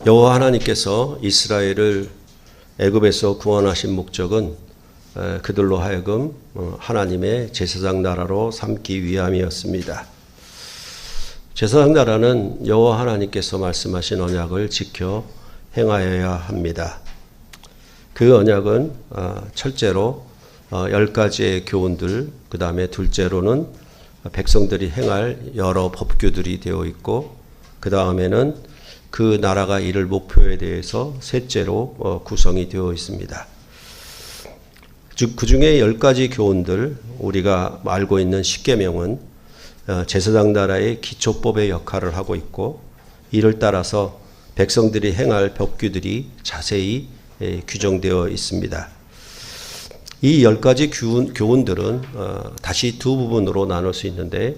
여호와 하나님께서 이스라엘을 애굽에서 구원하신 목적은 그들로 하여금 하나님의 제사장 나라로 삼기 위함이었습니다. 제사장 나라는 여호와 하나님께서 말씀하신 언약을 지켜 행하여야 합니다. 그 언약은 첫째로 10가지의 교훈들, 그 다음에 둘째로는 백성들이 행할 여러 법규들이 되어 있고, 그 다음에는 그 나라가 이룰 목표에 대해서 셋째로 구성이 되어 있습니다. 즉 그 중에 10가지 교훈들, 우리가 알고 있는 십계명은 제사장 나라의 기초법의 역할을 하고 있고, 이를 따라서 백성들이 행할 법규들이 자세히 규정되어 있습니다. 이 10가지 교훈들은 다시 두 부분으로 나눌 수 있는데,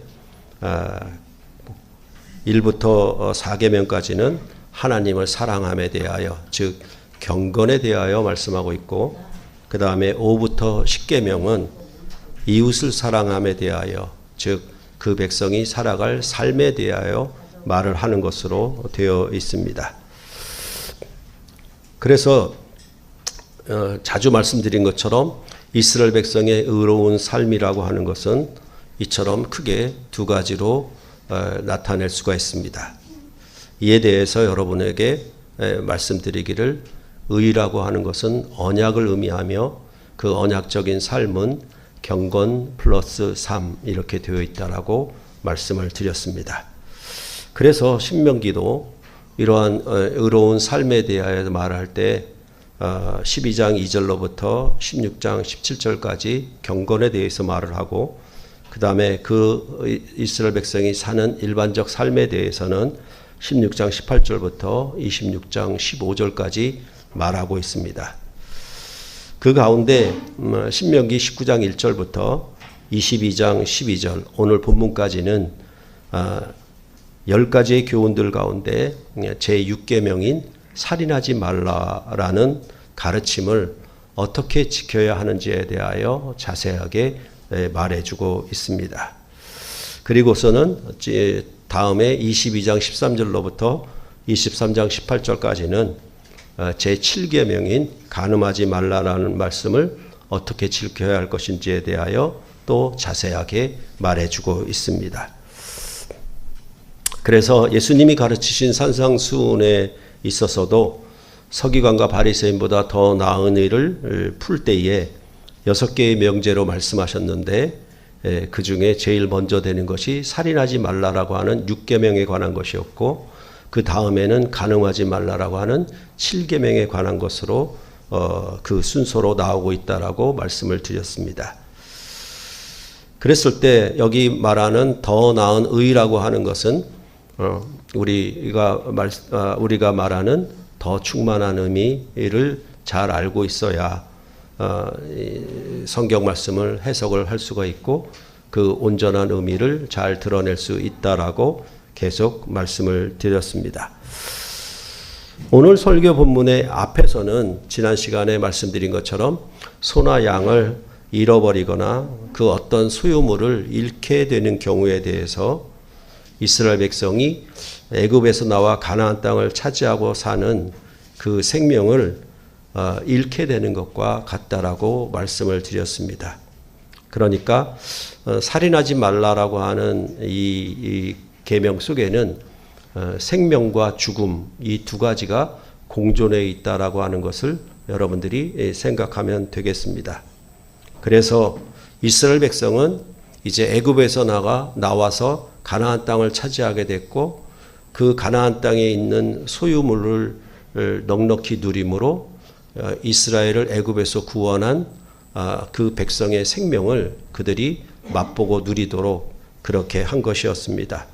1부터 4계명까지는 하나님을 사랑함에 대하여, 즉 경건에 대하여 말씀하고 있고, 그 다음에 5부터 10계명은 이웃을 사랑함에 대하여, 즉 그 백성이 살아갈 삶에 대하여 말을 하는 것으로 되어 있습니다. 그래서 자주 말씀드린 것처럼 이스라엘 백성의 의로운 삶이라고 하는 것은 이처럼 크게 두 가지로 나타낼 수가 있습니다. 이에 대해서 여러분에게 말씀드리기를, 의라고 하는 것은 언약을 의미하며 그 언약적인 삶은 경건 플러스 삶 이렇게 되어 있다라고 말씀을 드렸습니다. 그래서 신명기도 이러한 의로운 삶에 대하여 말할 때 12장 2절로부터 16장 17절까지 경건에 대해서 말을 하고, 그 다음에 그 이스라엘 백성이 사는 일반적 삶에 대해서는 16장 18절부터 26장 15절까지 말하고 있습니다. 그 가운데 신명기 19장 1절부터 22장 12절 오늘 본문까지는 10가지의 교훈들 가운데 제6계명인 살인하지 말라라는 가르침을 어떻게 지켜야 하는지에 대하여 자세하게 말해주고 있습니다. 그리고서는 다음에 22장 13절로부터 23장 18절까지는 제7계명인 간음하지 말라라는 말씀을 어떻게 지켜야 할 것인지에 대하여 또 자세하게 말해주고 있습니다. 그래서 예수님이 가르치신 산상수훈에 있어서도 서기관과 바리새인보다 더 나은 일을 풀 때에 6개의 명제로 말씀하셨는데, 그 중에 제일 먼저 되는 것이 살인하지 말라라고 하는 6계명에 관한 것이었고, 그 다음에는 간음하지 말라라고 하는 7계명에 관한 것으로 그 순서로 나오고 있다라고 말씀을 드렸습니다. 그랬을 때 여기 말하는 더 나은 의라고 하는 것은 우리가 말하는 더 충만한 의미를 잘 알고 있어야 성경 말씀을 해석을 할 수가 있고, 그 온전한 의미를 잘 드러낼 수 있다라고 계속 말씀을 드렸습니다. 오늘 설교 본문의 앞에서는 지난 시간에 말씀드린 것처럼 소나 양을 잃어버리거나 그 어떤 소유물을 잃게 되는 경우에 대해서 이스라엘 백성이 애굽에서 나와 가나안 땅을 차지하고 사는 그 생명을 잃게 되는 것과 같다라고 말씀을 드렸습니다. 그러니까 살인하지 말라라고 하는 이 계명 속에는 생명과 죽음 이 두 가지가 공존해 있다라고 하는 것을 여러분들이 생각하면 되겠습니다. 그래서 이스라엘 백성은 이제 애굽에서 나와서 가나안 땅을 차지하게 됐고, 그 가나안 땅에 있는 소유물을 넉넉히 누림으로 이스라엘을 애굽에서 구원한 그 백성의 생명을 그들이 맛보고 누리도록 그렇게 한 것이었습니다.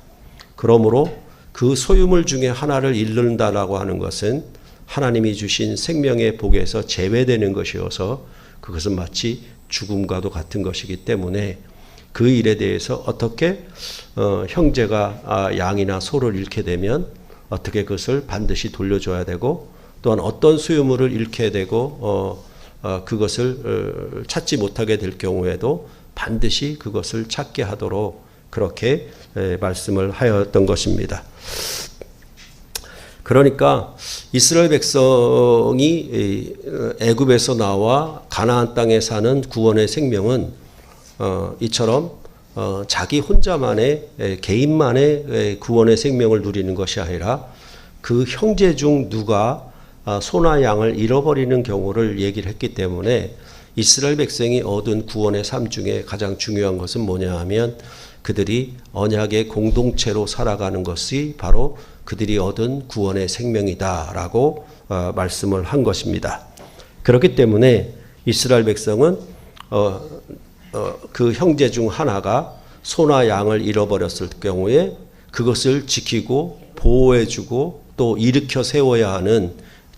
그러므로 그 소유물 중에 하나를 잃는다라고 하는 것은 하나님이 주신 생명의 복에서 제외되는 것이어서 그것은 마치 죽음과도 같은 것이기 때문에 그 일에 대해서 어떻게 형제가 양이나 소를 잃게 되면 어떻게 그것을 반드시 돌려줘야 되고, 또한 어떤 소유물을 잃게 되고 그것을 찾지 못하게 될 경우에도 반드시 그것을 찾게 하도록 그렇게 말씀을 하였던 것입니다. 그러니까 이스라엘 백성이 애굽에서 나와 가나안 땅에 사는 구원의 생명은 이처럼 자기 혼자만의 개인만의 구원의 생명을 누리는 것이 아니라 그 형제 중 누가 소나 양을 잃어버리는 경우를 얘기를 했기 때문에 이스라엘 백성이 얻은 구원의 삶 중에 가장 중요한 것은 뭐냐 하면 그들이 언약의 공동체로 살아가는 것이 바로 그들이 얻은 구원의 생명이다라고 말씀을 한 것입니다. 그렇기 때문에 이스라엘 백성은 그 형제 중 하나가 소나 양을 잃어버렸을 경우에 그것을 지키고 보호해주고 또 일으켜 세워야 하는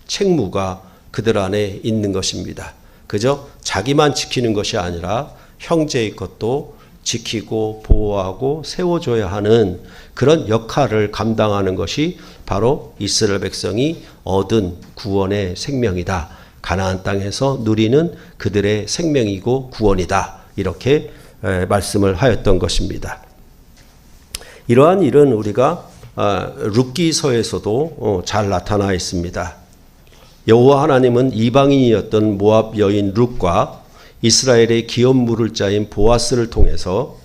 책무가 그들 안에 있는 것입니다. 그저 자기만 지키는 것이 아니라 형제의 것도 지키고 보호하고 세워줘야 하는 그런 역할을 감당하는 것이 바로 이스라엘 백성이 얻은 구원의 생명이다. 가나안 땅에서 누리는 그들의 생명이고 구원이다. 이렇게 말씀을 하였던 것입니다. 이러한 일은 우리가 룻기서에서도 잘 나타나 있습니다. 여호와 하나님은 이방인이었던 모압 여인 룻과 이스라엘의 기업 물을 자인 보아스를 통해서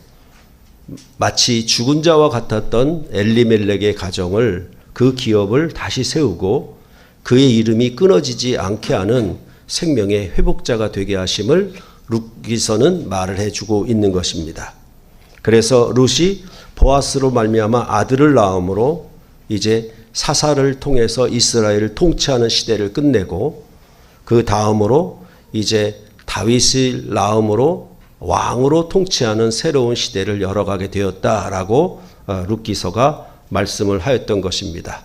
마치 죽은 자와 같았던 엘리멜렉의 가정을 그 기업을 다시 세우고 그의 이름이 끊어지지 않게 하는 생명의 회복자가 되게 하심을 룻기서는 말을 해주고 있는 것입니다. 그래서 룻이 보아스로 말미암아 아들을 낳음으로 이제 사사를 통해서 이스라엘을 통치하는 시대를 끝내고 그 다음으로 이제 다윗을 낳음으로 왕으로 통치하는 새로운 시대를 열어가게 되었다라고 룻기서가 말씀을 하였던 것입니다.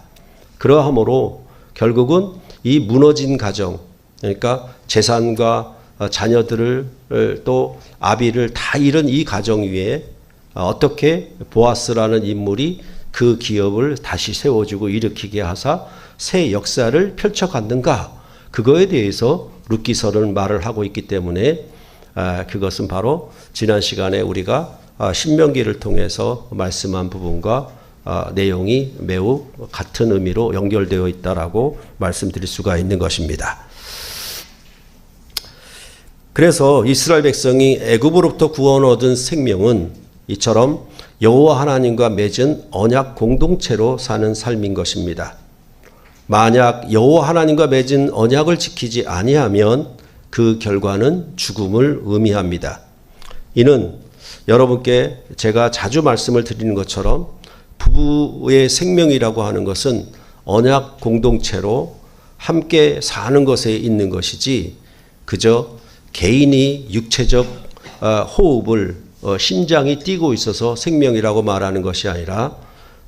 그러함으로 결국은 이 무너진 가정, 그러니까 재산과 자녀들을 또 아비를 다 잃은 이 가정 위에 어떻게 보아스라는 인물이 그 기업을 다시 세워주고 일으키게 하사 새 역사를 펼쳐갔는가, 그거에 대해서 룻기서는 말을 하고 있기 때문에 그것은 바로 지난 시간에 우리가 신명기를 통해서 말씀한 부분과 내용이 매우 같은 의미로 연결되어 있다라고 말씀드릴 수가 있는 것입니다. 그래서 이스라엘 백성이 애굽으로부터 구원 얻은 생명은 이처럼 여호와 하나님과 맺은 언약 공동체로 사는 삶인 것입니다. 만약 여호와 하나님과 맺은 언약을 지키지 아니하면 그 결과는 죽음을 의미합니다. 이는 여러분께 제가 자주 말씀을 드리는 것처럼 부부의 생명이라고 하는 것은 언약 공동체로 함께 사는 것에 있는 것이지 그저 개인이 육체적 호흡을 심장이 뛰고 있어서 생명이라고 말하는 것이 아니라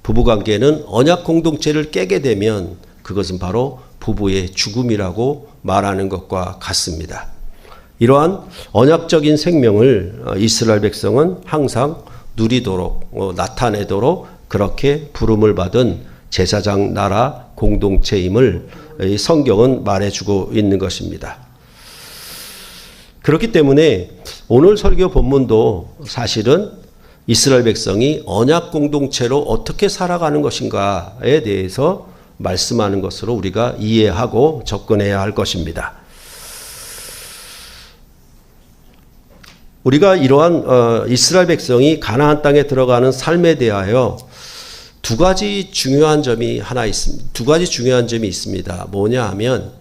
부부관계는 언약 공동체를 깨게 되면 그것은 바로 부부의 죽음이라고 말하는 것과 같습니다. 이러한 언약적인 생명을 이스라엘 백성은 항상 누리도록 나타내도록 그렇게 부름을 받은 제사장 나라 공동체임을 성경은 말해주고 있는 것입니다. 그렇기 때문에 오늘 설교 본문도 사실은 이스라엘 백성이 언약 공동체로 어떻게 살아가는 것인가에 대해서 말씀하는 것으로 우리가 이해하고 접근해야 할 것입니다. 우리가 이러한 이스라엘 백성이 가나안 땅에 들어가는 삶에 대하여 두 가지 중요한 점이 있습니다. 뭐냐 하면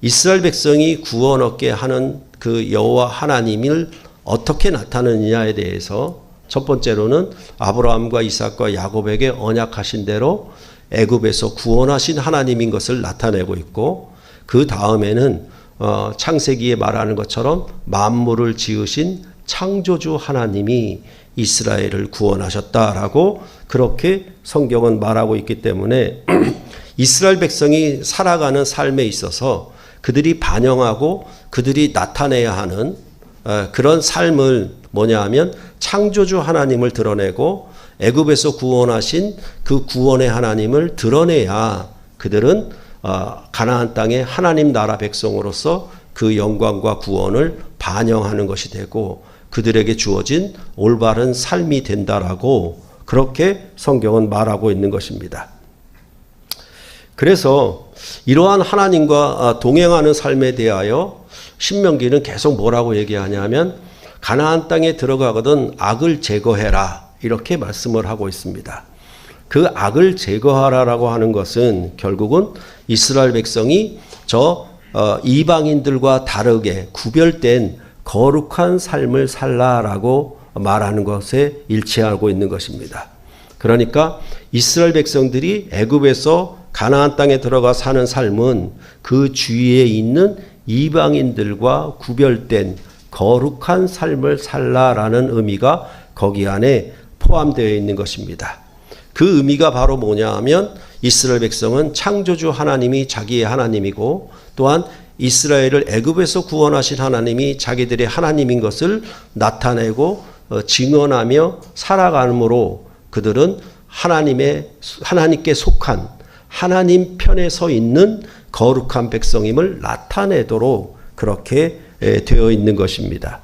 이스라엘 백성이 구원 얻게 하는 그 여호와 하나님을 어떻게 나타내느냐에 대해서 첫 번째로는 아브라함과 이삭과 야곱에게 언약하신 대로 애굽에서 구원하신 하나님인 것을 나타내고 있고, 그 다음에는 창세기에 말하는 것처럼 만물을 지으신 창조주 하나님이 이스라엘을 구원하셨다라고 그렇게 성경은 말하고 있기 때문에 이스라엘 백성이 살아가는 삶에 있어서 그들이 반영하고 그들이 나타내야 하는 그런 삶을 뭐냐 하면 창조주 하나님을 드러내고 애굽에서 구원하신 그 구원의 하나님을 드러내야 그들은 가나안 땅의 하나님 나라 백성으로서 그 영광과 구원을 반영하는 것이 되고 그들에게 주어진 올바른 삶이 된다라고 그렇게 성경은 말하고 있는 것입니다. 그래서 이러한 하나님과 동행하는 삶에 대하여 신명기는 계속 뭐라고 얘기하냐면 가나안 땅에 들어가거든 악을 제거해라 이렇게 말씀을 하고 있습니다. 그 악을 제거하라라고 하는 것은 결국은 이스라엘 백성이 이방인들과 다르게 구별된 거룩한 삶을 살라라고 말하는 것에 일치하고 있는 것입니다. 그러니까 이스라엘 백성들이 애굽에서 가나안 땅에 들어가 사는 삶은 그 주위에 있는 이방인들과 구별된 거룩한 삶을 살라라는 의미가 거기 안에 포함되어 있는 것입니다. 그 의미가 바로 뭐냐 하면 이스라엘 백성은 창조주 하나님이 자기의 하나님이고 또한 이스라엘을 애굽에서 구원하신 하나님이 자기들의 하나님인 것을 나타내고 증언하며 살아감으로 그들은 하나님께 속한 하나님 편에 서 있는 거룩한 백성임을 나타내도록 그렇게 되어 있는 것입니다.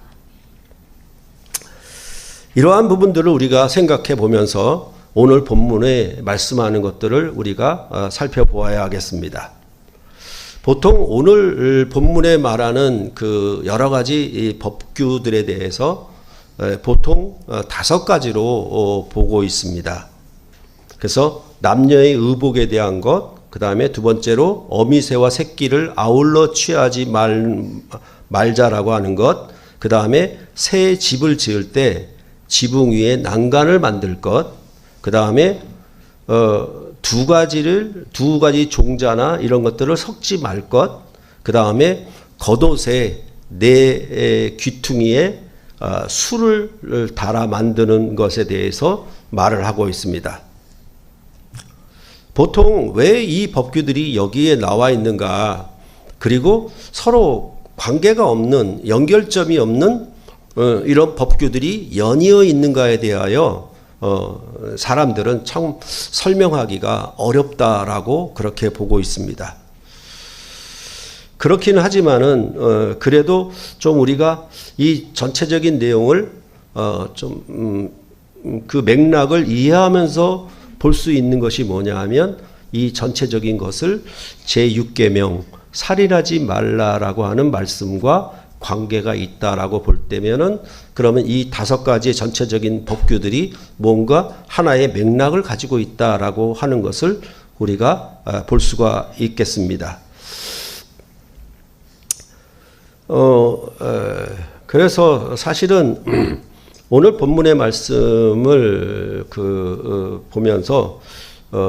이러한 부분들을 우리가 생각해 보면서 오늘 본문에 말씀하는 것들을 우리가 살펴보아야 하겠습니다. 보통 오늘 본문에 말하는 그 여러 가지 법규들에 대해서 보통 5가지로 보고 있습니다. 그래서 남녀의 의복에 대한 것, 그 다음에 두 번째로 어미새와 새끼를 아울러 취하지 말자라고 하는 것, 그 다음에 새 집을 지을 때 지붕 위에 난간을 만들 것, 그 다음에 두 가지 종자나 이런 것들을 섞지 말 것, 그 다음에 겉옷에 내 귀퉁이에 술을 달아 만드는 것에 대해서 말을 하고 있습니다. 보통 왜 이 법규들이 여기에 나와 있는가, 그리고 서로 관계가 없는, 연결점이 없는 이런 법규들이 연이어 있는가에 대하여 사람들은 참 설명하기가 어렵다라고 그렇게 보고 있습니다. 그렇기는 하지만은 그래도 좀 우리가 이 전체적인 내용을 그 맥락을 이해하면서 볼 수 있는 것이 뭐냐 하면 이 전체적인 것을 제6계명 살인하지 말라라고 하는 말씀과 관계가 있다라고 볼 때면은 그러면 이 5가지의 전체적인 법규들이 뭔가 하나의 맥락을 가지고 있다라고 하는 것을 우리가 볼 수가 있겠습니다. 그래서 사실은 오늘 본문의 말씀을 보면서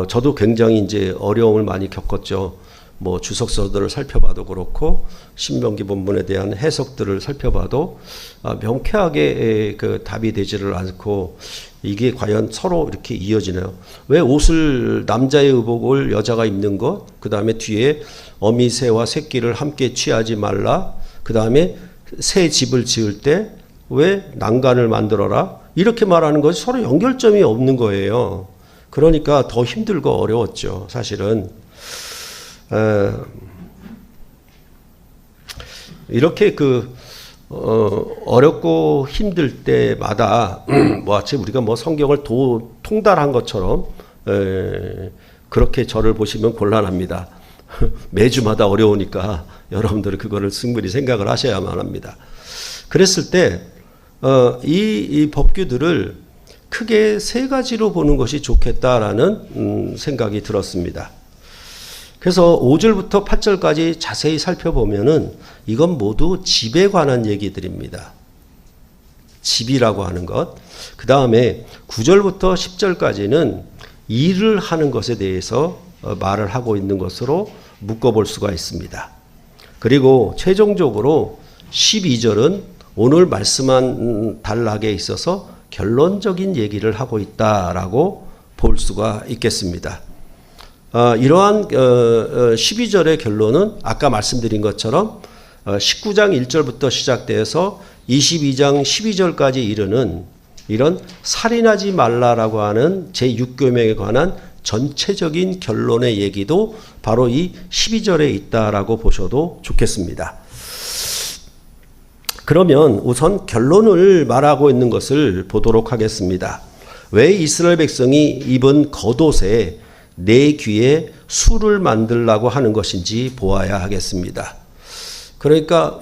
저도 굉장히 이제 어려움을 많이 겪었죠. 뭐 주석서들을 살펴봐도 그렇고 신명기 본문에 대한 해석들을 살펴봐도 명쾌하게 그 답이 되지를 않고 이게 과연 서로 이렇게 이어지나요? 왜 옷을 남자의 의복을 여자가 입는 것, 그 다음에 뒤에 어미새와 새끼를 함께 취하지 말라, 그 다음에 새 집을 지을 때 왜 난간을 만들어라, 이렇게 말하는 것이 서로 연결점이 없는 거예요. 그러니까 더 힘들고 어려웠죠, 사실은. 이렇게 어렵고 힘들 때마다 마치 우리가 성경을 통달한 것처럼 그렇게 저를 보시면 곤란합니다. 매주마다 어려우니까 여러분들은 그거를 충분히 생각을 하셔야만 합니다. 그랬을 때 이 법규들을 크게 3가지로 보는 것이 좋겠다라는 생각이 들었습니다. 그래서 5절부터 8절까지 자세히 살펴보면은 이건 모두 집에 관한 얘기들입니다. 집이라고 하는 것. 그 다음에 9절부터 10절까지는 일을 하는 것에 대해서 말을 하고 있는 것으로 묶어볼 수가 있습니다. 그리고 최종적으로 12절은 오늘 말씀한 단락에 있어서 결론적인 얘기를 하고 있다라고 볼 수가 있겠습니다. 이러한 12절의 결론은 아까 말씀드린 것처럼 19장 1절부터 시작돼서 22장 12절까지 이르는 이런 살인하지 말라라고 하는 제6계명에 관한 전체적인 결론의 얘기도 바로 이 12절에 있다라고 보셔도 좋겠습니다. 그러면 우선 결론을 말하고 있는 것을 보도록 하겠습니다. 왜 이스라엘 백성이 입은 겉옷에 내 귀에 술을 만들라고 하는 것인지 보아야 하겠습니다. 그러니까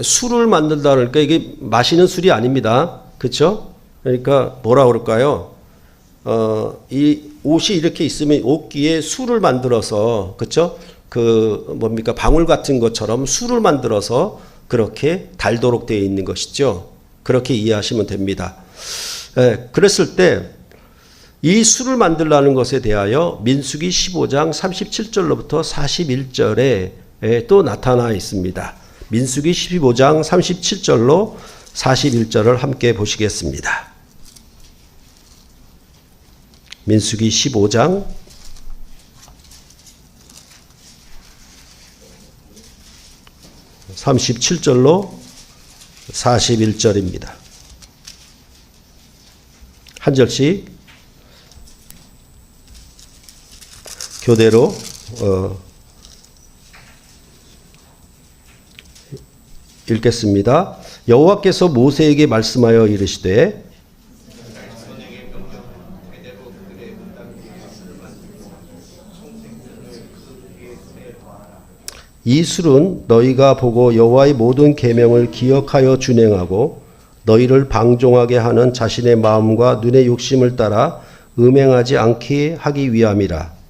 술을 만들다 그러니까 이게 마시는 술이 아닙니다. 그렇죠? 그러니까 뭐라 그럴까요? 이 옷이 이렇게 있으면 옷귀에 술을 만들어서, 그렇죠? 그 뭡니까, 방울 같은 것처럼 술을 만들어서 그렇게 달도록 되어 있는 것이죠. 그렇게 이해하시면 됩니다. 그랬을 때 이 술을 만들라는 것에 대하여 민수기 15장 37절로부터 41절에 또 나타나 있습니다. 민수기 15장 37절로 41절을 함께 보시겠습니다. 민수기 15장 37절로 41절입니다. 한 절씩 교대로 읽겠습니다. 여호와께서 모세에게 말씀하여 이르시되 이 술은 너희가 보고 여호와의 모든 계명을 기억하여 준행하고 너희를 방종하게 하는 자신의 마음과 눈의 욕심을 따라 음행하지 않게 하기 위함이라.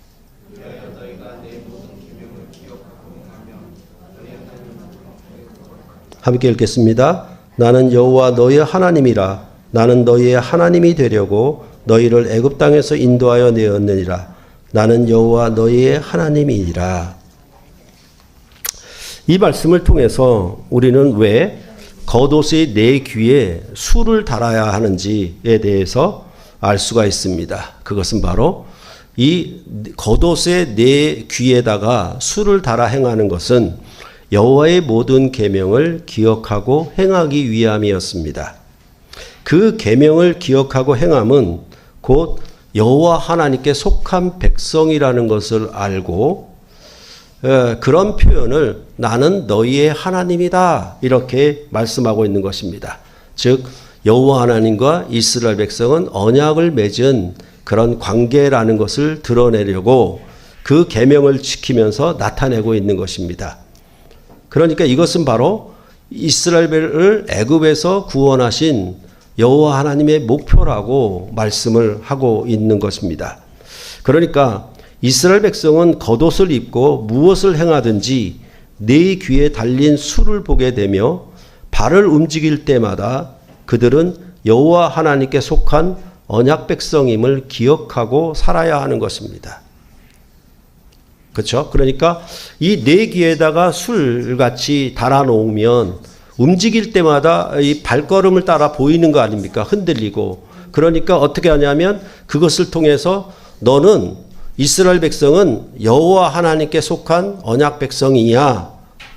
함께 읽겠습니다. 나는 여호와 너희의 하나님이라. 나는 너희의 하나님이 되려고 너희를 애굽 땅에서 인도하여 내었느니라. 나는 여호와 너희의 하나님이니라. 이 말씀을 통해서 우리는 왜 겉옷의 내 귀에 술을 달아야 하는지에 대해서 알 수가 있습니다. 그것은 바로 이 겉옷의 내 귀에다가 술을 달아 행하는 것은 여호와의 모든 계명을 기억하고 행하기 위함이었습니다. 그 계명을 기억하고 행함은 곧 여호와 하나님께 속한 백성이라는 것을 알고 그런 표현을 나는 너희의 하나님이다 이렇게 말씀하고 있는 것입니다. 즉 여호와 하나님과 이스라엘 백성은 언약을 맺은 그런 관계라는 것을 드러내려고 그 계명을 지키면서 나타내고 있는 것입니다. 그러니까 이것은 바로 이스라엘을 애굽에서 구원하신 여호와 하나님의 목표라고 말씀을 하고 있는 것입니다. 그러니까 이스라엘 백성은 겉옷을 입고 무엇을 행하든지 내 귀에 달린 술을 보게 되며 발을 움직일 때마다 그들은 여호와 하나님께 속한 언약 백성임을 기억하고 살아야 하는 것입니다. 그렇죠? 그러니까 이 내 귀에다가 술같이 달아놓으면 움직일 때마다 이 발걸음을 따라 보이는 거 아닙니까? 흔들리고. 그러니까 어떻게 하냐면 그것을 통해서 너는 이스라엘 백성은 여호와 하나님께 속한 언약 백성이야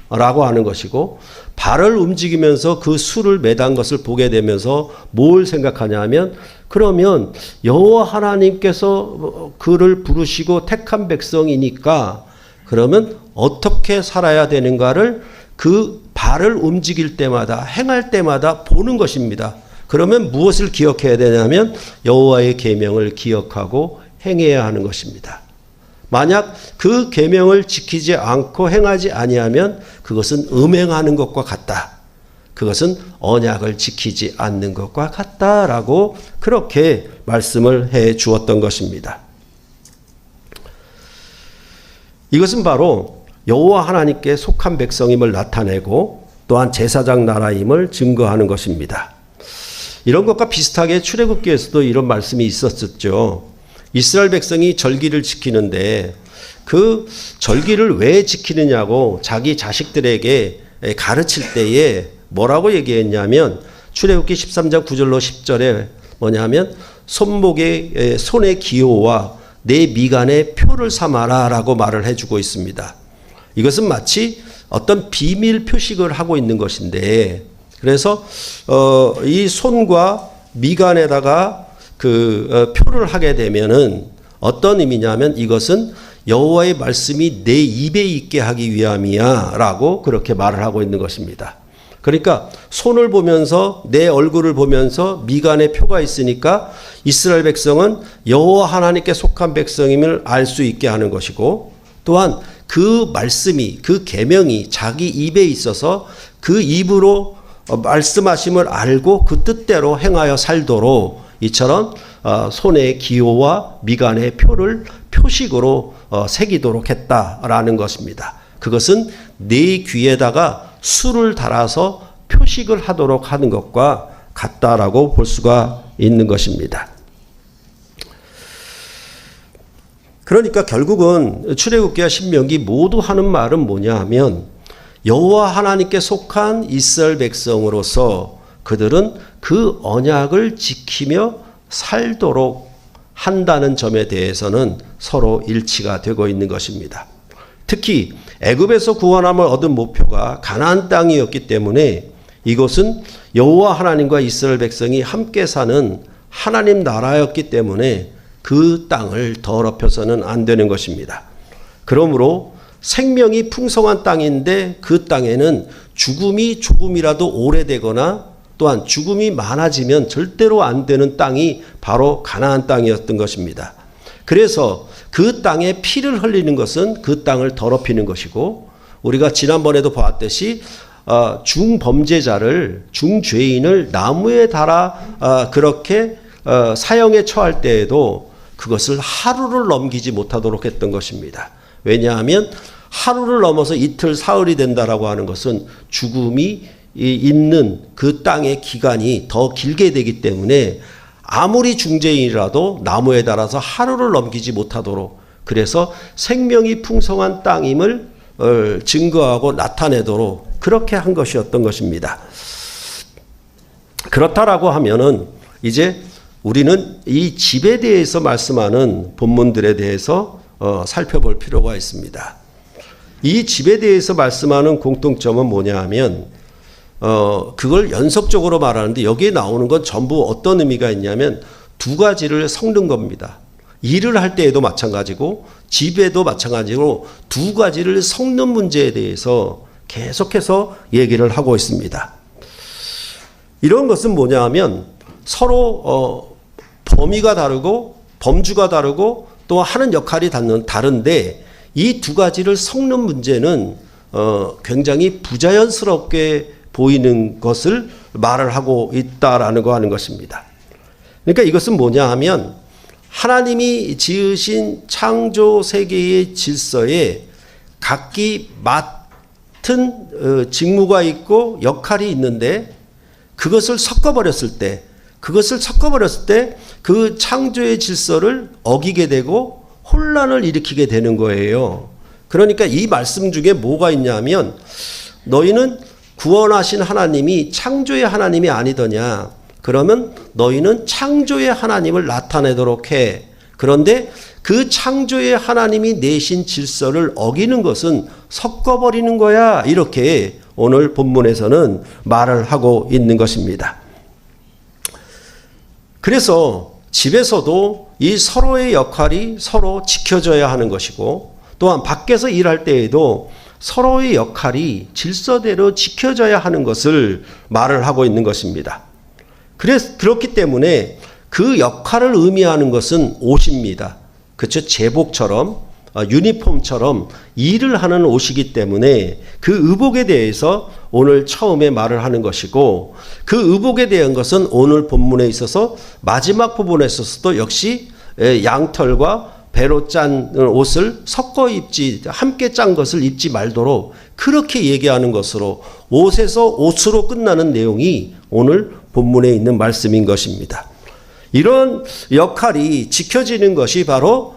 라고 하는 것이고 발을 움직이면서 그 술을 매단 것을 보게 되면서 뭘 생각하냐면 그러면 여호와 하나님께서 그를 부르시고 택한 백성이니까 그러면 어떻게 살아야 되는가를 그 발을 움직일 때마다 행할 때마다 보는 것입니다. 그러면 무엇을 기억해야 되냐면 여호와의 계명을 기억하고 행해야 하는 것입니다. 만약 그 계명을 지키지 않고 행하지 아니하면 그것은 음행하는 것과 같다. 그것은 언약을 지키지 않는 것과 같다라고 그렇게 말씀을 해 주었던 것입니다. 이것은 바로 여호와 하나님께 속한 백성임을 나타내고 또한 제사장 나라임을 증거하는 것입니다. 이런 것과 비슷하게 출애굽기에서도 이런 말씀이 있었죠. 이스라엘 백성이 절기를 지키는데 그 절기를 왜 지키느냐고 자기 자식들에게 가르칠 때에 뭐라고 얘기했냐면 출애굽기 13장 9절로 10절에 뭐냐면 손의 기호와 내 미간의 표를 삼아라 라고 말을 해주고 있습니다. 이것은 마치 어떤 비밀 표식을 하고 있는 것인데 그래서 이 손과 미간에다가 그 표를 하게 되면은 어떤 의미냐면 이것은 여호와의 말씀이 내 입에 있게 하기 위함이야 라고 그렇게 말을 하고 있는 것입니다. 그러니까 손을 보면서 내 얼굴을 보면서 미간에 표가 있으니까 이스라엘 백성은 여호와 하나님께 속한 백성임을 알 수 있게 하는 것이고, 또한 그 말씀이, 그 계명이 자기 입에 있어서 그 입으로 말씀하심을 알고 그 뜻대로 행하여 살도록 이처럼 손의 기호와 미간의 표를 표식으로 새기도록 했다라는 것입니다. 그것은 네 귀에다가 술을 달아서 표식을 하도록 하는 것과 같다라고 볼 수가 있는 것입니다. 그러니까 결국은 출애굽기와 신명기 모두 하는 말은 뭐냐 하면, 여호와 하나님께 속한 이스라엘 백성으로서 그들은 그 언약을 지키며 살도록 한다는 점에 대해서는 서로 일치가 되고 있는 것입니다. 특히 애굽에서 구원함을 얻은 목표가 가나안 땅이었기 때문에 이곳은 여호와 하나님과 이스라엘 백성이 함께 사는 하나님 나라였기 때문에 그 땅을 더럽혀서는 안 되는 것입니다. 그러므로 생명이 풍성한 땅인데 그 땅에는 죽음이 조금이라도 오래되거나 또한 죽음이 많아지면 절대로 안 되는 땅이 바로 가나안 땅이었던 것입니다. 그래서 그 땅에 피를 흘리는 것은 그 땅을 더럽히는 것이고, 우리가 지난번에도 보았듯이 중범죄자를, 중죄인을 나무에 달아 그렇게 사형에 처할 때에도 그것을 하루를 넘기지 못하도록 했던 것입니다. 왜냐하면 하루를 넘어서 이틀 사흘이 된다라고 하는 것은 죽음이 있는 그 땅의 기간이 더 길게 되기 때문에 아무리 중죄인이라도 나무에 달아서 하루를 넘기지 못하도록, 그래서 생명이 풍성한 땅임을 증거하고 나타내도록 그렇게 한 것이었던 것입니다. 그렇다라고 하면은 이제 우리는 이 집에 대해서 말씀하는 본문들에 대해서 살펴볼 필요가 있습니다. 이 집에 대해서 말씀하는 공통점은 뭐냐 하면 그걸 연속적으로 말하는데 여기에 나오는 건 전부 어떤 의미가 있냐면 두 가지를 섞는 겁니다. 일을 할 때에도 마찬가지고 집에도 마찬가지로 두 가지를 섞는 문제에 대해서 계속해서 얘기를 하고 있습니다. 이런 것은 뭐냐 하면 서로 범위가 다르고 범주가 다르고 또 하는 역할이 다른데 이 두 가지를 섞는 문제는 굉장히 부자연스럽게 보이는 것을 말을 하고 있다라는 거 하는 것입니다. 그러니까 이것은 뭐냐 하면 하나님이 지으신 창조 세계의 질서에 각기 맡은 직무가 있고 역할이 있는데 그것을 섞어버렸을 때 그 창조의 질서를 어기게 되고 혼란을 일으키게 되는 거예요. 그러니까 이 말씀 중에 뭐가 있냐면 너희는 구원하신 하나님이 창조의 하나님이 아니더냐. 그러면 너희는 창조의 하나님을 나타내도록 해. 그런데 그 창조의 하나님이 내신 질서를 어기는 것은 섞어버리는 거야. 이렇게 오늘 본문에서는 말을 하고 있는 것입니다. 그래서 집에서도 이 서로의 역할이 서로 지켜져야 하는 것이고 또한 밖에서 일할 때에도 서로의 역할이 질서대로 지켜져야 하는 것을 말을 하고 있는 것입니다. 그렇기 때문에 그 역할을 의미하는 것은 옷입니다. 그렇죠? 제복처럼 유니폼처럼 일을 하는 옷이기 때문에 그 의복에 대해서 오늘 처음에 말을 하는 것이고 그 의복에 대한 것은 오늘 본문에 있어서 마지막 부분에 있어서도 역시 양털과 배로 짠 옷을 섞어 입지 함께 짠 것을 입지 말도록 그렇게 얘기하는 것으로 옷에서 옷으로 끝나는 내용이 오늘 본문에 있는 말씀인 것입니다. 이런 역할이 지켜지는 것이 바로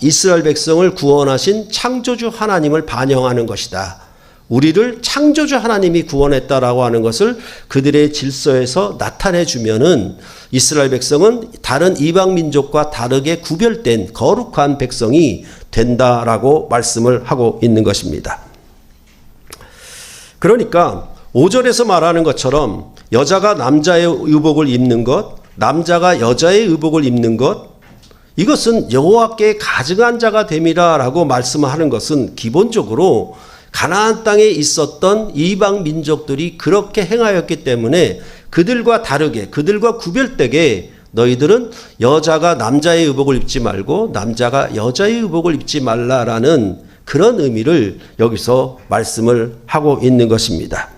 이스라엘 백성을 구원하신 창조주 하나님을 반영하는 것이다. 우리를 창조주 하나님이 구원했다라고 하는 것을 그들의 질서에서 나타내 주면은 이스라엘 백성은 다른 이방 민족과 다르게 구별된 거룩한 백성이 된다라고 말씀을 하고 있는 것입니다. 그러니까 5절에서 말하는 것처럼 여자가 남자의 의복을 입는 것, 남자가 여자의 의복을 입는 것, 이것은 여호와께 가증한 자가 됨이라라고 말씀하는 것은 기본적으로 가나안 땅에 있었던 이방 민족들이 그렇게 행하였기 때문에 그들과 다르게, 그들과 구별되게 너희들은 여자가 남자의 의복을 입지 말고 남자가 여자의 의복을 입지 말라라는 그런 의미를 여기서 말씀을 하고 있는 것입니다.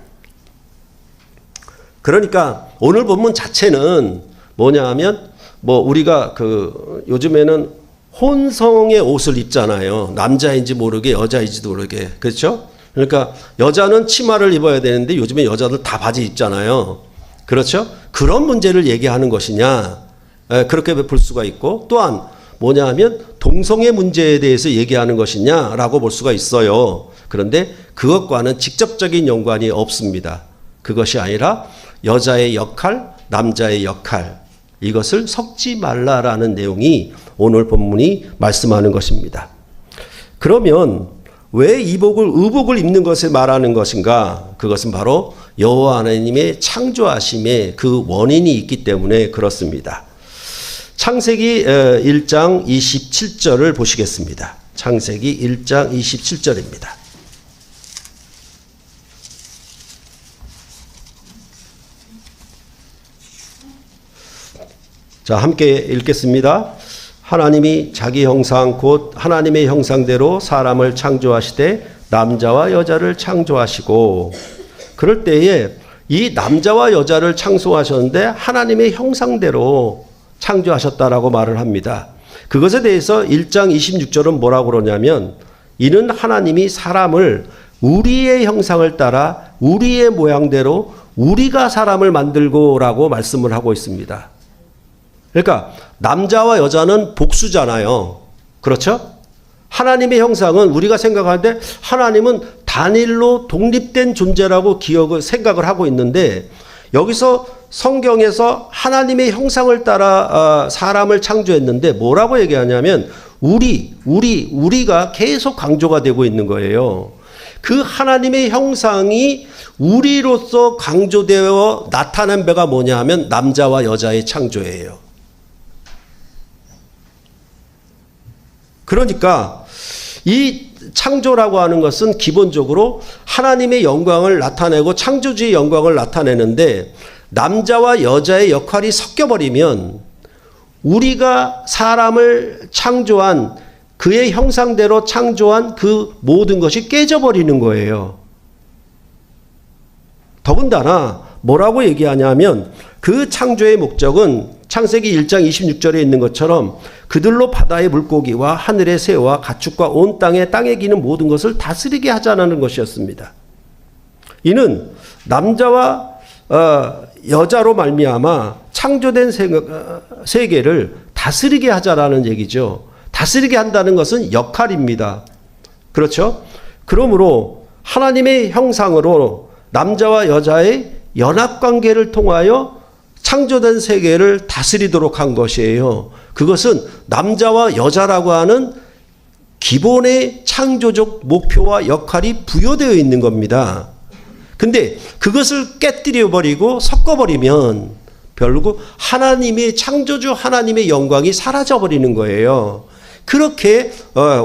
그러니까 오늘 본문 자체는 뭐냐 하면 우리가 요즘에는 혼성의 옷을 입잖아요. 남자인지 모르게 여자인지도 모르게. 그렇죠? 그러니까 여자는 치마를 입어야 되는데 요즘에 여자들 다 바지 입잖아요. 그렇죠? 그런 문제를 얘기하는 것이냐? 그렇게 볼 수가 있고, 또한 뭐냐 하면 동성애 문제에 대해서 얘기하는 것이냐라고 볼 수가 있어요. 그런데 그것과는 직접적인 연관이 없습니다. 그것이 아니라 여자의 역할, 남자의 역할, 이것을 섞지 말라라는 내용이 오늘 본문이 말씀하는 것입니다. 그러면 왜 의복을 입는 것을 말하는 것인가? 그것은 바로 여호와 하나님의 창조하심에 그 원인이 있기 때문에 그렇습니다. 창세기 1장 27절을 보시겠습니다. 창세기 1장 27절입니다. 자, 함께 읽겠습니다. 하나님이 자기 형상 곧 하나님의 형상대로 사람을 창조하시되 남자와 여자를 창조하시고, 그럴 때에 이 남자와 여자를 창조하셨는데 하나님의 형상대로 창조하셨다라고 말을 합니다. 그것에 대해서 1장 26절은 뭐라고 그러냐면, 이는 하나님이 사람을 우리의 형상을 따라 우리의 모양대로 우리가 사람을 만들고라고 말씀을 하고 있습니다. 그러니까 남자와 여자는 복수잖아요. 그렇죠? 하나님의 형상은 우리가 생각하는데 하나님은 단일로 독립된 존재라고 생각을 하고 있는데, 여기서 성경에서 하나님의 형상을 따라 사람을 창조했는데 뭐라고 얘기하냐면 우리가 계속 강조가 되고 있는 거예요. 그 하나님의 형상이 우리로서 강조되어 나타난 배가 뭐냐 하면 남자와 여자의 창조예요. 그러니까 이 창조라고 하는 것은 기본적으로 하나님의 영광을 나타내고 창조주의 영광을 나타내는데, 남자와 여자의 역할이 섞여버리면 우리가 사람을 창조한 그의 형상대로 창조한 그 모든 것이 깨져버리는 거예요. 더군다나 뭐라고 얘기하냐면 그 창조의 목적은 창세기 1장 26절에 있는 것처럼 그들로 바다의 물고기와 하늘의 새와 가축과 온 땅에 기는 모든 것을 다스리게 하자는 것이었습니다. 이는 남자와 여자로 말미암아 창조된 세계를 다스리게 하자라는 얘기죠. 다스리게 한다는 것은 역할입니다. 그렇죠? 그러므로 하나님의 형상으로 남자와 여자의 연합관계를 통하여 창조된 세계를 다스리도록 한 것이에요. 그것은 남자와 여자라고 하는 기본의 창조적 목표와 역할이 부여되어 있는 겁니다. 근데 그것을 깨뜨려 버리고 섞어버리면 결국 하나님의 창조주 하나님의 영광이 사라져 버리는 거예요. 그렇게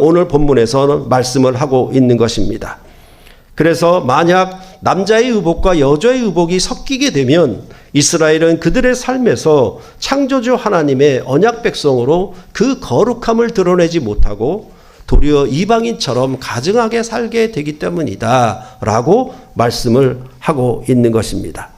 오늘 본문에서는 말씀을 하고 있는 것입니다. 그래서 만약 남자의 의복과 여자의 의복이 섞이게 되면 이스라엘은 그들의 삶에서 창조주 하나님의 언약 백성으로 그 거룩함을 드러내지 못하고 도리어 이방인처럼 가증하게 살게 되기 때문이다 라고 말씀을 하고 있는 것입니다.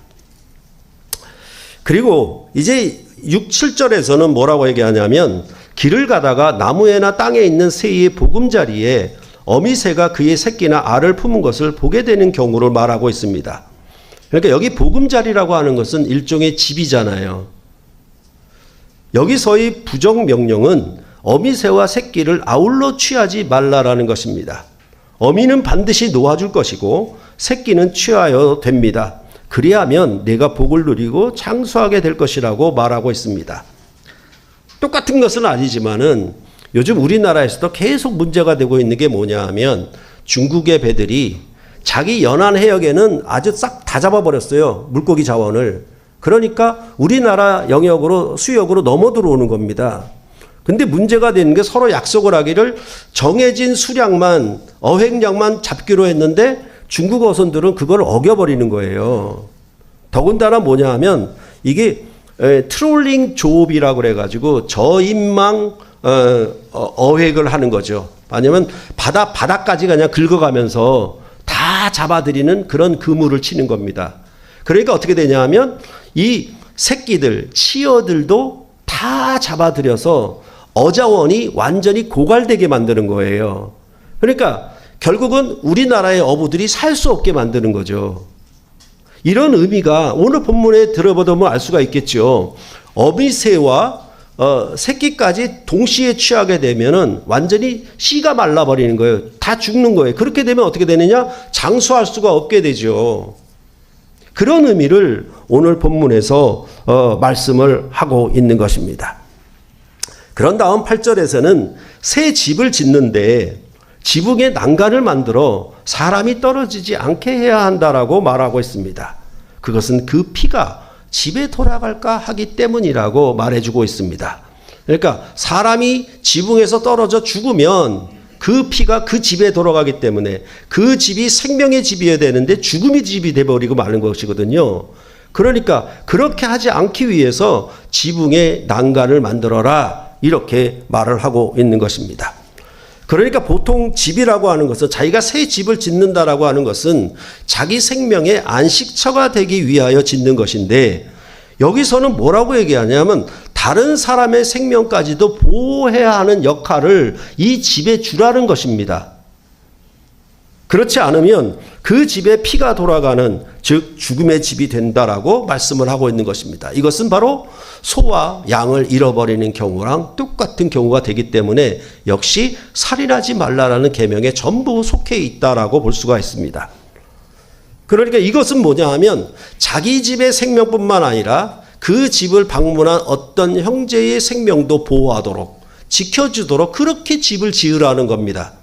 그리고 이제 6, 7절에서는 뭐라고 얘기하냐면, 길을 가다가 나무에나 땅에 있는 새의 보금자리에 어미새가 그의 새끼나 알을 품은 것을 보게 되는 경우를 말하고 있습니다. 그러니까 여기 보금자리라고 하는 것은 일종의 집이잖아요. 여기서의 부정명령은 어미새와 새끼를 아울러 취하지 말라라는 것입니다. 어미는 반드시 놓아줄 것이고 새끼는 취하여 됩니다. 그리하면 내가 복을 누리고 장수하게 될 것이라고 말하고 있습니다. 똑같은 것은 아니지만은 요즘 우리나라에서도 계속 문제가 되고 있는 게 뭐냐 하면, 중국의 배들이 자기 연안 해역에는 아주 싹 다 잡아버렸어요. 물고기 자원을. 그러니까 우리나라 영역으로 수역으로 넘어 들어오는 겁니다. 근데 문제가 되는 게 서로 약속을 하기를 정해진 수량만, 어획량만 잡기로 했는데 중국 어선들은 그걸 어겨버리는 거예요. 더군다나 뭐냐 하면 이게 트롤링 조업이라고 그래가지고 저인망 어획을 하는 거죠. 아니면 바닥까지 그냥 긁어가면서 다 잡아들이는 그런 그물을 치는 겁니다. 그러니까 어떻게 되냐 하면 이 새끼들, 치어들도 다 잡아들여서 어자원이 완전히 고갈되게 만드는 거예요. 그러니까 결국은 우리나라의 어부들이 살 수 없게 만드는 거죠. 이런 의미가 오늘 본문에 들어보면 알 수가 있겠죠. 어미새와 새끼까지 동시에 취하게 되면은 완전히 씨가 말라버리는 거예요. 다 죽는 거예요. 그렇게 되면 어떻게 되느냐? 장수할 수가 없게 되죠. 그런 의미를 오늘 본문에서 말씀을 하고 있는 것입니다. 그런 다음 8절에서는 새 집을 짓는데 지붕에 난간을 만들어 사람이 떨어지지 않게 해야 한다라고 말하고 있습니다. 그것은 그 피가 집에 돌아갈까 하기 때문이라고 말해주고 있습니다. 그러니까 사람이 지붕에서 떨어져 죽으면 그 피가 그 집에 돌아가기 때문에 그 집이 생명의 집이어야 되는데 죽음의 집이 돼버리고 마는 것이거든요. 그러니까 그렇게 하지 않기 위해서 지붕에 난간을 만들어라 이렇게 말을 하고 있는 것입니다. 그러니까 보통 집이라고 하는 것은 자기가 새 집을 짓는다라고 하는 것은 자기 생명의 안식처가 되기 위하여 짓는 것인데 여기서는 뭐라고 얘기하냐면 다른 사람의 생명까지도 보호해야 하는 역할을 이 집에 주라는 것입니다. 그렇지 않으면 그 집에 피가 돌아가는 즉 죽음의 집이 된다라고 말씀을 하고 있는 것입니다. 이것은 바로 소와 양을 잃어버리는 경우랑 똑같은 경우가 되기 때문에 역시 살인하지 말라라는 계명에 전부 속해 있다라고 볼 수가 있습니다. 그러니까 이것은 뭐냐 하면 자기 집의 생명뿐만 아니라 그 집을 방문한 어떤 형제의 생명도 보호하도록 지켜주도록 그렇게 집을 지으라는 겁니다.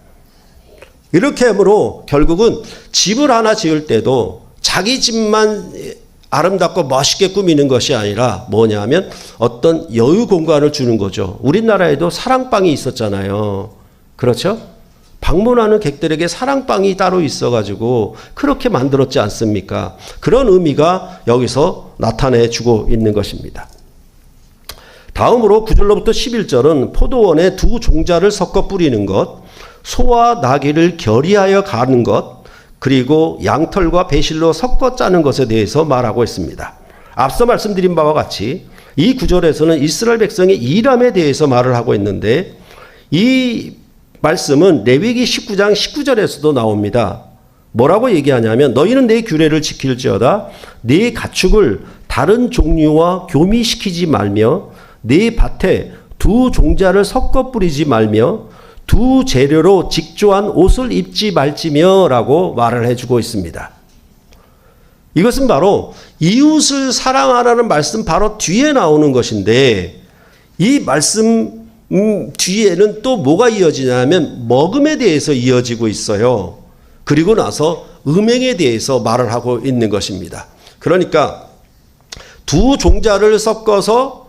이렇게 함으로 결국은 집을 하나 지을 때도 자기 집만 아름답고 멋있게 꾸미는 것이 아니라 뭐냐 하면 어떤 여유 공간을 주는 거죠. 우리나라에도 사랑방이 있었잖아요. 그렇죠? 방문하는 객들에게 사랑방이 따로 있어가지고 그렇게 만들었지 않습니까? 그런 의미가 여기서 나타내 주고 있는 것입니다. 다음으로 9절로부터 11절은 포도원에 두 종자를 섞어 뿌리는 것, 소와 나귀를 결의하여 가는 것, 그리고 양털과 배실로 섞어 짜는 것에 대해서 말하고 있습니다. 앞서 말씀드린 바와 같이 이 구절에서는 이스라엘 백성의 일함에 대해서 말을 하고 있는데 이 말씀은 레위기 19장 19절에서도 나옵니다. 뭐라고 얘기하냐면 너희는 내 규례를 지킬지어다 네 가축을 다른 종류와 교미시키지 말며 네 밭에 두 종자를 섞어 뿌리지 말며 두 재료로 직조한 옷을 입지 말지며 라고 말을 해주고 있습니다. 이것은 바로 이웃을 사랑하라는 말씀 바로 뒤에 나오는 것인데 이 말씀 뒤에는 또 뭐가 이어지냐면 먹음에 대해서 이어지고 있어요. 그리고 나서 음행에 대해서 말을 하고 있는 것입니다. 그러니까 두 종자를 섞어서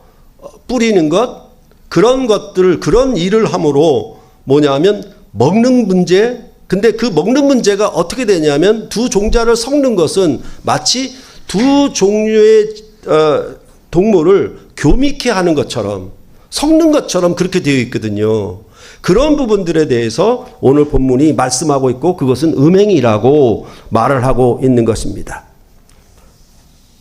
뿌리는 것, 그런 것들, 그런 일을 함으로 뭐냐면 먹는 문제. 근데 그 먹는 문제가 어떻게 되냐면 두 종자를 섞는 것은 마치 두 종류의 동물을 교미케 하는 것처럼 섞는 것처럼 그렇게 되어 있거든요. 그런 부분들에 대해서 오늘 본문이 말씀하고 있고 그것은 음행이라고 말을 하고 있는 것입니다.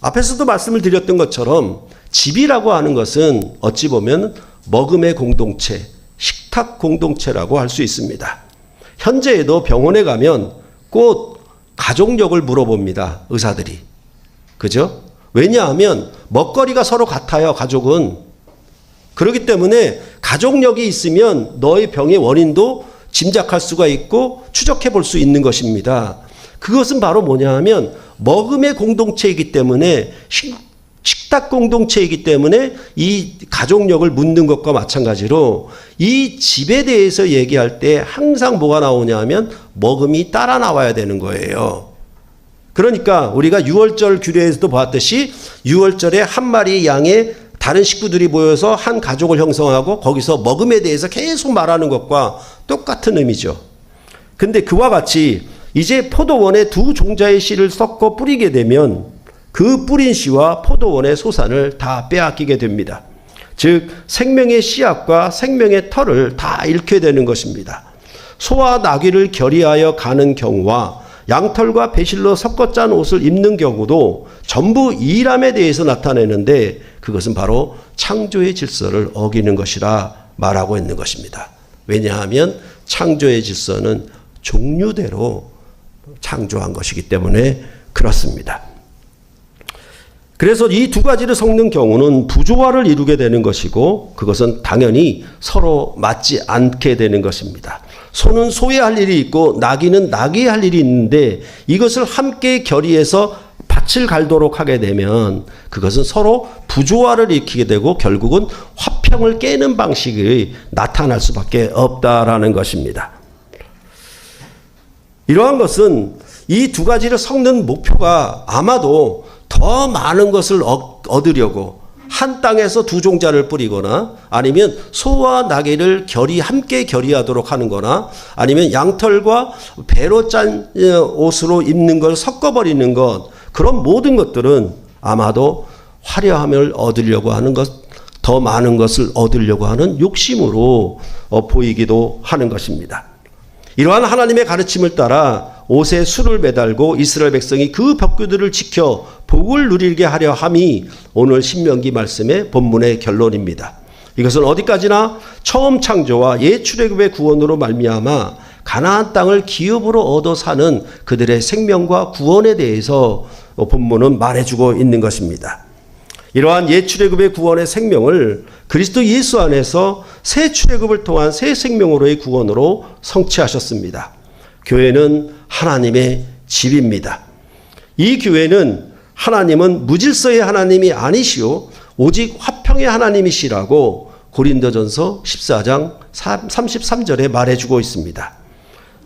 앞에서도 말씀을 드렸던 것처럼 집이라고 하는 것은 어찌 보면 먹음의 공동체, 식탁 공동체라고 할 수 있습니다. 현재에도 병원에 가면 꼭 가족력을 물어봅니다. 의사들이. 그죠? 왜냐하면 먹거리가 서로 같아요. 가족은. 그렇기 때문에 가족력이 있으면 너의 병의 원인도 짐작할 수가 있고 추적해 볼 수 있는 것입니다. 그것은 바로 뭐냐 하면 먹음의 공동체이기 때문에 식탁 공동체이기 때문에 이 가족력을 묻는 것과 마찬가지로 이 집에 대해서 얘기할 때 항상 뭐가 나오냐 하면 먹음이 따라 나와야 되는 거예요. 그러니까 우리가 유월절 규례에서도 봤듯이 유월절에 한 마리 양의 다른 식구들이 모여서 한 가족을 형성하고 거기서 먹음에 대해서 계속 말하는 것과 똑같은 의미죠. 근데 그와 같이 이제 포도원에 두 종자의 씨를 섞어 뿌리게 되면 그 뿌린 씨와 포도원의 소산을 다 빼앗기게 됩니다. 즉 생명의 씨앗과 생명의 털을 다 잃게 되는 것입니다. 소와 나귀를 결의하여 가는 경우와 양털과 배실로 섞어 짠 옷을 입는 경우도 전부 이람에 대해서 나타내는데 그것은 바로 창조의 질서를 어기는 것이라 말하고 있는 것입니다. 왜냐하면 창조의 질서는 종류대로 창조한 것이기 때문에 그렇습니다. 그래서 이 두 가지를 섞는 경우는 부조화를 이루게 되는 것이고 그것은 당연히 서로 맞지 않게 되는 것입니다. 소는 소의 할 일이 있고 나귀는 나귀의 할 일이 있는데 이것을 함께 결의해서 밭을 갈도록 하게 되면 그것은 서로 부조화를 일으키게 되고 결국은 화평을 깨는 방식이 나타날 수밖에 없다라는 것입니다. 이러한 것은 이 두 가지를 섞는 목표가 아마도 더 많은 것을 얻으려고 한 땅에서 두 종자를 뿌리거나 아니면 소와 나귀를 함께 결의하도록 하는 거나 아니면 양털과 배로 짠 옷으로 입는 걸 섞어버리는 것, 그런 모든 것들은 아마도 화려함을 얻으려고 하는 것, 더 많은 것을 얻으려고 하는 욕심으로 보이기도 하는 것입니다. 이러한 하나님의 가르침을 따라 옷에 술을 매달고 이스라엘 백성이 그 벽규들을 지켜 복을 누리게 하려 함이 오늘 신명기 말씀의 본문의 결론입니다. 이것은 어디까지나 처음 창조와 옛 출애굽의 구원으로 말미암아 가나안 땅을 기업으로 얻어 사는 그들의 생명과 구원에 대해서 본문은 말해주고 있는 것입니다. 이러한 옛 출애굽의 구원의 생명을 그리스도 예수 안에서 새 출애굽을 통한 새 생명으로의 구원으로 성취하셨습니다. 교회는 하나님의 집입니다. 이 교회는 하나님은 무질서의 하나님이 아니시오 오직 화평의 하나님이시라고 고린도전서 14장 33절에 말해주고 있습니다.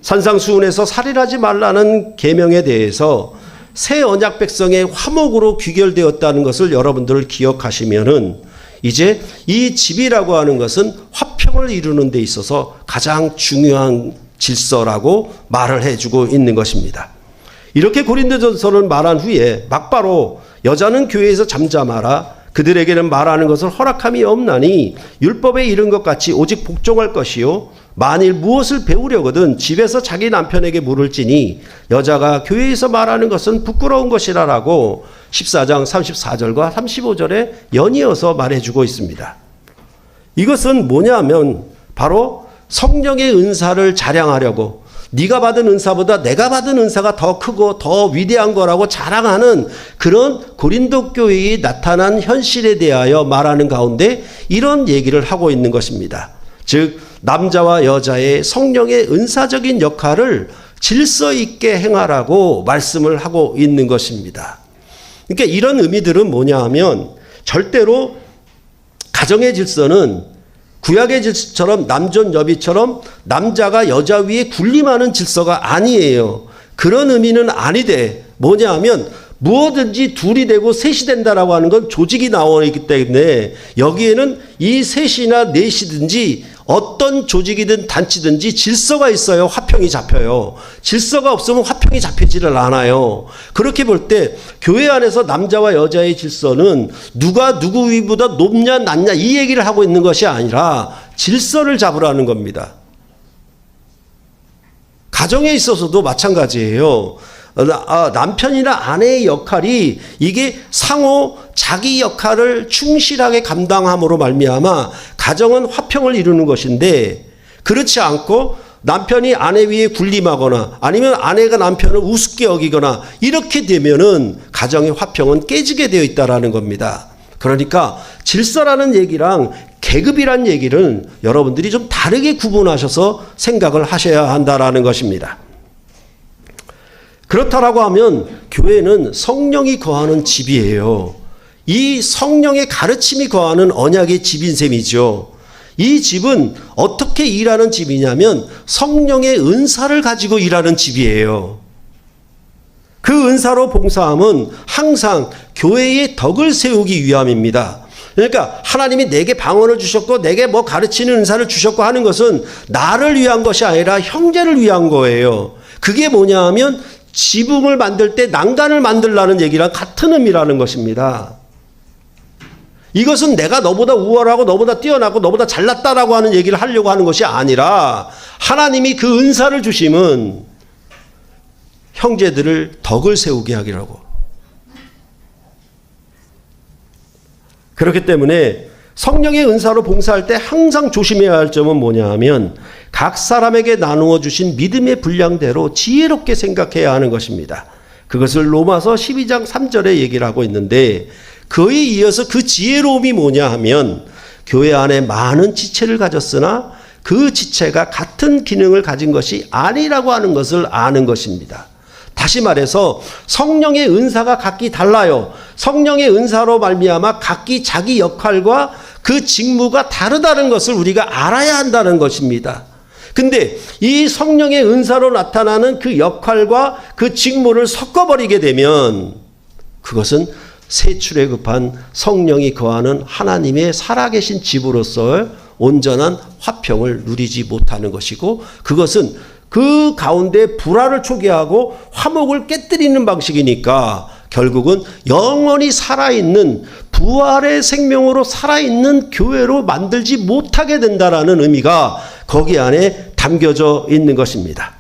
산상수훈에서 살인하지 말라는 계명에 대해서 새 언약 백성의 화목으로 귀결되었다는 것을 여러분들 기억하시면은 이제 이 집이라고 하는 것은 화평을 이루는 데 있어서 가장 중요한 질서라고 말을 해주고 있는 것입니다. 이렇게 고린도전서를 말한 후에 막바로 여자는 교회에서 잠잠하라 그들에게는 말하는 것을 허락함이 없나니 율법에 이른 것 같이 오직 복종할 것이요 만일 무엇을 배우려거든 집에서 자기 남편에게 물을지니 여자가 교회에서 말하는 것은 부끄러운 것이라라고 14장 34절과 35절에 연이어서 말해주고 있습니다. 이것은 뭐냐면 바로 성령의 은사를 자랑하려고 네가 받은 은사보다 내가 받은 은사가 더 크고 더 위대한 거라고 자랑하는 그런 고린도 교회에 나타난 현실에 대하여 말하는 가운데 이런 얘기를 하고 있는 것입니다. 즉 남자와 여자의 성령의 은사적인 역할을 질서 있게 행하라고 말씀을 하고 있는 것입니다. 그러니까 이런 의미들은 뭐냐 하면 절대로 가정의 질서는 구약의 질서처럼 남존 여비처럼 남자가 여자 위에 군림하는 질서가 아니에요. 그런 의미는 아니되 뭐냐 하면 무엇든지 둘이 되고 셋이 된다라고 하는 건 조직이 나와 있기 때문에 여기에는 이 셋이나 넷이든지 어떤 조직이든 단체든지 질서가 있어요. 화평이 잡혀요. 질서가 없으면 화평이 잡히지를 않아요. 그렇게 볼 때 교회 안에서 남자와 여자의 질서는 누가 누구 위보다 높냐 낮냐 이 얘기를 하고 있는 것이 아니라 질서를 잡으라는 겁니다. 가정에 있어서도 마찬가지예요. 남편이나 아내의 역할이 이게 상호 자기 역할을 충실하게 감당함으로 말미암아 가정은 화평을 이루는 것인데 그렇지 않고 남편이 아내 위에 군림하거나 아니면 아내가 남편을 우습게 여기거나 이렇게 되면은 가정의 화평은 깨지게 되어 있다라는 겁니다. 그러니까 질서라는 얘기랑 계급이란 얘기를 여러분들이 좀 다르게 구분하셔서 생각을 하셔야 한다라는 것입니다. 그렇다라고 하면 교회는 성령이 거하는 집이에요. 이 성령의 가르침이 거하는 언약의 집인 셈이죠. 이 집은 어떻게 일하는 집이냐면 성령의 은사를 가지고 일하는 집이에요. 그 은사로 봉사함은 항상 교회의 덕을 세우기 위함입니다. 그러니까 하나님이 내게 방언을 주셨고 내게 뭐 가르치는 은사를 주셨고 하는 것은 나를 위한 것이 아니라 형제를 위한 거예요. 그게 뭐냐 하면 지붕을 만들 때 난간을 만들라는 얘기랑 같은 의미라는 것입니다. 이것은 내가 너보다 우월하고 너보다 뛰어나고 너보다 잘났다라고 하는 얘기를 하려고 하는 것이 아니라 하나님이 그 은사를 주심은 형제들을 덕을 세우게 하기라고. 그렇기 때문에 성령의 은사로 봉사할 때 항상 조심해야 할 점은 뭐냐 하면 각 사람에게 나누어 주신 믿음의 분량대로 지혜롭게 생각해야 하는 것입니다. 그것을 로마서 12장 3절에 얘기를 하고 있는데 그에 이어서 그 지혜로움이 뭐냐 하면 교회 안에 많은 지체를 가졌으나 그 지체가 같은 기능을 가진 것이 아니라고 하는 것을 아는 것입니다. 다시 말해서 성령의 은사가 각기 달라요. 성령의 은사로 말미암아 각기 자기 역할과 그 직무가 다르다는 것을 우리가 알아야 한다는 것입니다. 근데 이 성령의 은사로 나타나는 그 역할과 그 직무를 섞어버리게 되면 그것은 새 출애굽한 성령이 거하는 하나님의 살아계신 집으로서 온전한 화평을 누리지 못하는 것이고 그것은 그 가운데 불화를 초기하고 화목을 깨뜨리는 방식이니까 결국은 영원히 살아있는 부활의 생명으로 살아있는 교회로 만들지 못하게 된다라는 의미가 거기 안에 담겨져 있는 것입니다.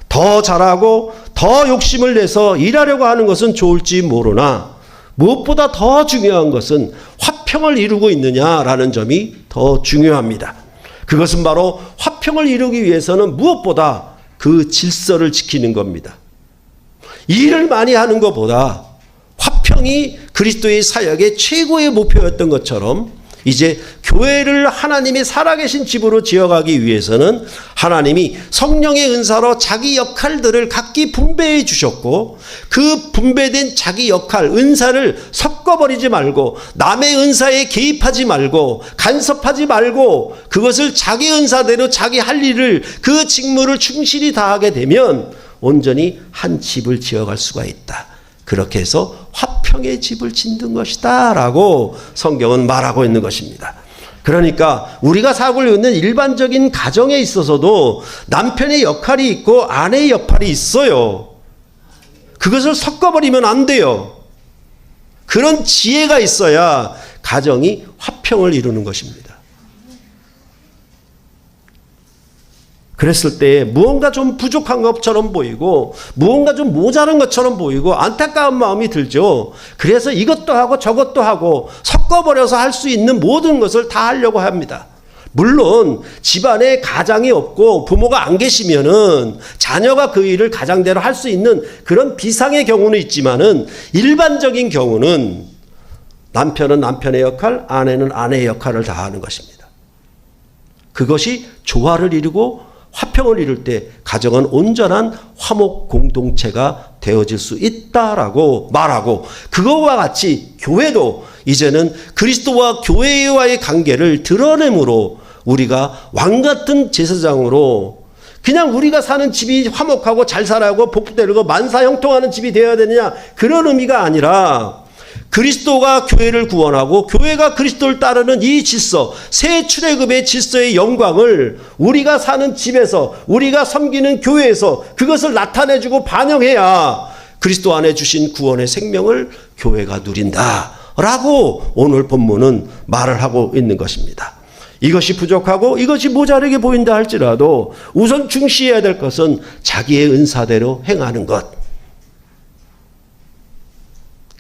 더 잘하고 더 욕심을 내서 일하려고 하는 것은 좋을지 모르나 무엇보다 더 중요한 것은 화평을 이루고 있느냐라는 점이 더 중요합니다. 그것은 바로 화평을 이루기 위해서는 무엇보다 그 질서를 지키는 겁니다. 일을 많이 하는 것보다 화평이 그리스도의 사역의 최고의 목표였던 것처럼 이제 교회를 하나님의 살아계신 집으로 지어가기 위해서는 하나님이 성령의 은사로 자기 역할들을 각기 분배해 주셨고 그 분배된 자기 역할, 은사를 섞어버리지 말고 남의 은사에 개입하지 말고 간섭하지 말고 그것을 자기 은사대로 자기 할 일을 그 직무를 충실히 다하게 되면 온전히 한 집을 지어갈 수가 있다. 그렇게 해서 화평의 집을 짓는 것이다 라고 성경은 말하고 있는 것입니다. 그러니까 우리가 살고 있는 일반적인 가정에 있어서도 남편의 역할이 있고 아내의 역할이 있어요. 그것을 섞어버리면 안 돼요. 그런 지혜가 있어야 가정이 화평을 이루는 것입니다. 그랬을 때 무언가 좀 부족한 것처럼 보이고 무언가 좀 모자란 것처럼 보이고 안타까운 마음이 들죠. 그래서 이것도 하고 저것도 하고 섞어버려서 할 수 있는 모든 것을 다 하려고 합니다. 물론 집안에 가장이 없고 부모가 안 계시면은 자녀가 그 일을 가장대로 할 수 있는 그런 비상의 경우는 있지만은 일반적인 경우는 남편은 남편의 역할, 아내는 아내의 역할을 다 하는 것입니다. 그것이 조화를 이루고 화평을 이룰 때 가정은 온전한 화목 공동체가 되어질 수 있다라고 말하고 그것과 같이 교회도 이제는 그리스도와 교회와의 관계를 드러내므로 우리가 왕같은 제사장으로 그냥 우리가 사는 집이 화목하고 잘 살아고 복되고 만사 형통하는 집이 되어야 되느냐 그런 의미가 아니라 그리스도가 교회를 구원하고 교회가 그리스도를 따르는 이 질서, 새 출애굽의 질서의 영광을 우리가 사는 집에서 우리가 섬기는 교회에서 그것을 나타내주고 반영해야 그리스도 안에 주신 구원의 생명을 교회가 누린다라고 오늘 본문은 말을 하고 있는 것입니다. 이것이 부족하고 이것이 모자르게 보인다 할지라도 우선 중시해야 될 것은 자기의 은사대로 행하는 것.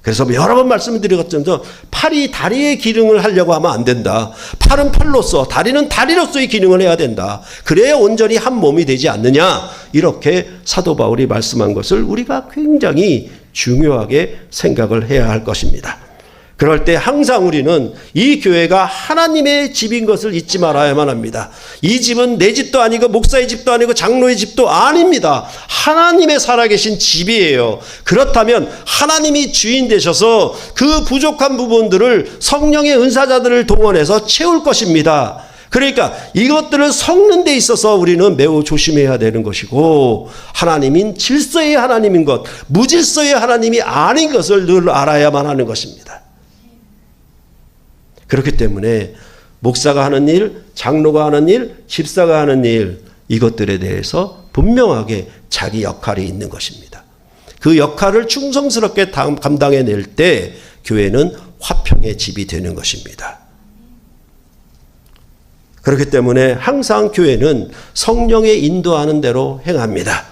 그래서 여러 번 말씀을 드렸죠. 팔이 다리의 기능을 하려고 하면 안 된다. 팔은 팔로서, 다리는 다리로서의 기능을 해야 된다. 그래야 온전히 한 몸이 되지 않느냐. 이렇게 사도 바울이 말씀한 것을 우리가 굉장히 중요하게 생각을 해야 할 것입니다. 그럴 때 항상 우리는 이 교회가 하나님의 집인 것을 잊지 말아야만 합니다. 이 집은 내 집도 아니고 목사의 집도 아니고 장로의 집도 아닙니다. 하나님의 살아계신 집이에요. 그렇다면 하나님이 주인 되셔서 그 부족한 부분들을 성령의 은사자들을 동원해서 채울 것입니다. 그러니까 이것들을 섞는 데 있어서 우리는 매우 조심해야 되는 것이고 하나님인 질서의 하나님인 것, 무질서의 하나님이 아닌 것을 늘 알아야만 하는 것입니다. 그렇기 때문에 목사가 하는 일, 장로가 하는 일, 집사가 하는 일, 이것들에 대해서 분명하게 자기 역할이 있는 것입니다. 그 역할을 충성스럽게 감당해낼 때 교회는 화평의 집이 되는 것입니다. 그렇기 때문에 항상 교회는 성령의 인도하는 대로 행합니다.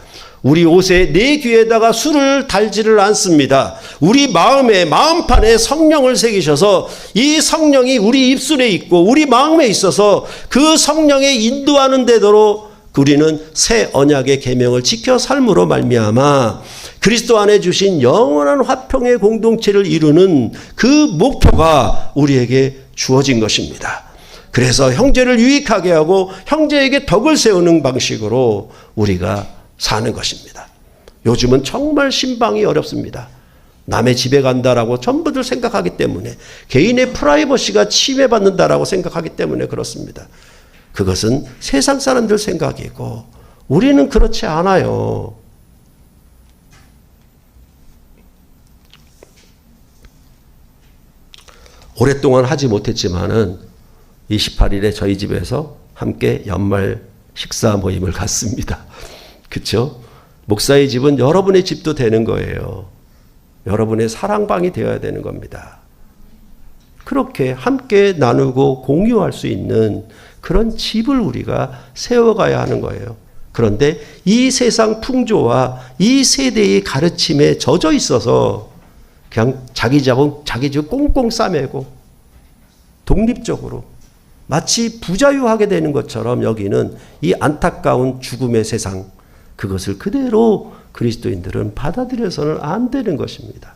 우리 옷에 내 귀에다가 술을 달지를 않습니다. 우리 마음에 마음판에 성령을 새기셔서 이 성령이 우리 입술에 있고 우리 마음에 있어서 그 성령의 인도하는 대로 우리는 새 언약의 계명을 지켜 삶으로 말미암아 그리스도 안에 주신 영원한 화평의 공동체를 이루는 그 목표가 우리에게 주어진 것입니다. 그래서 형제를 유익하게 하고 형제에게 덕을 세우는 방식으로 우리가 사는 것입니다. 요즘은 정말 신방이 어렵습니다. 남의 집에 간다라고 전부들 생각하기 때문에 개인의 프라이버시가 침해받는다라고 생각하기 때문에 그렇습니다. 그것은 세상 사람들 생각이고 우리는 그렇지 않아요. 오랫동안 하지 못했지만은 28일에 저희 집에서 함께 연말 식사 모임을 갔습니다. 그렇죠? 목사의 집은 여러분의 집도 되는 거예요. 여러분의 사랑방이 되어야 되는 겁니다. 그렇게 함께 나누고 공유할 수 있는 그런 집을 우리가 세워가야 하는 거예요. 그런데 이 세상 풍조와 이 세대의 가르침에 젖어 있어서 그냥 자기 자본, 자기 집 꽁꽁 싸매고 독립적으로 마치 부자유하게 되는 것처럼 여기는 이 안타까운 죽음의 세상, 그것을 그대로 그리스도인들은 받아들여서는 안 되는 것입니다.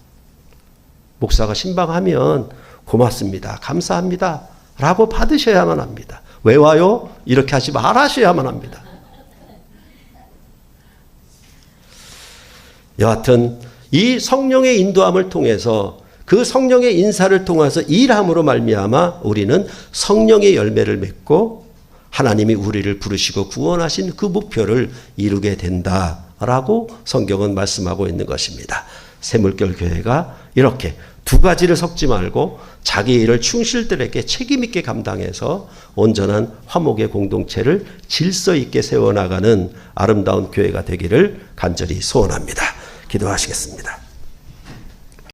목사가 신방하면 고맙습니다. 감사합니다. 라고 받으셔야만 합니다. 왜 와요? 이렇게 하지 말아셔야만 합니다. 여하튼 이 성령의 인도함을 통해서 그 성령의 인사를 통해서 일함으로 말미암아 우리는 성령의 열매를 맺고 하나님이 우리를 부르시고 구원하신 그 목표를 이루게 된다라고 성경은 말씀하고 있는 것입니다. 새물결 교회가 이렇게 두 가지를 섞지 말고 자기 일을 충실들에게 책임 있게 감당해서 온전한 화목의 공동체를 질서 있게 세워나가는 아름다운 교회가 되기를 간절히 소원합니다. 기도하시겠습니다.